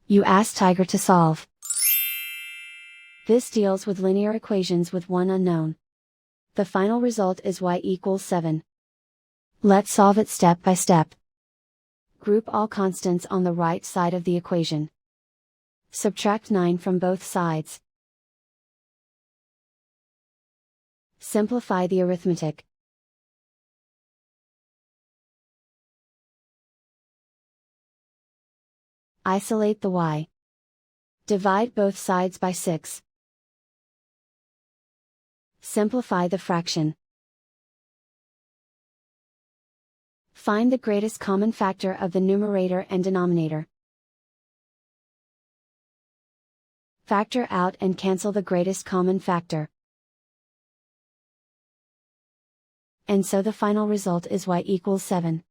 You ask Tiger to solve. This deals with linear equations with one unknown. The final result is y equals 7. Let's solve it step by step. Group all constants on the right side of the equation. Subtract 9 from both sides. Simplify the arithmetic. Isolate the y. Divide both sides by 6. Simplify the fraction. Find the greatest common factor of the numerator and denominator. Factor out and cancel the greatest common factor. And so the final result is y equals 7.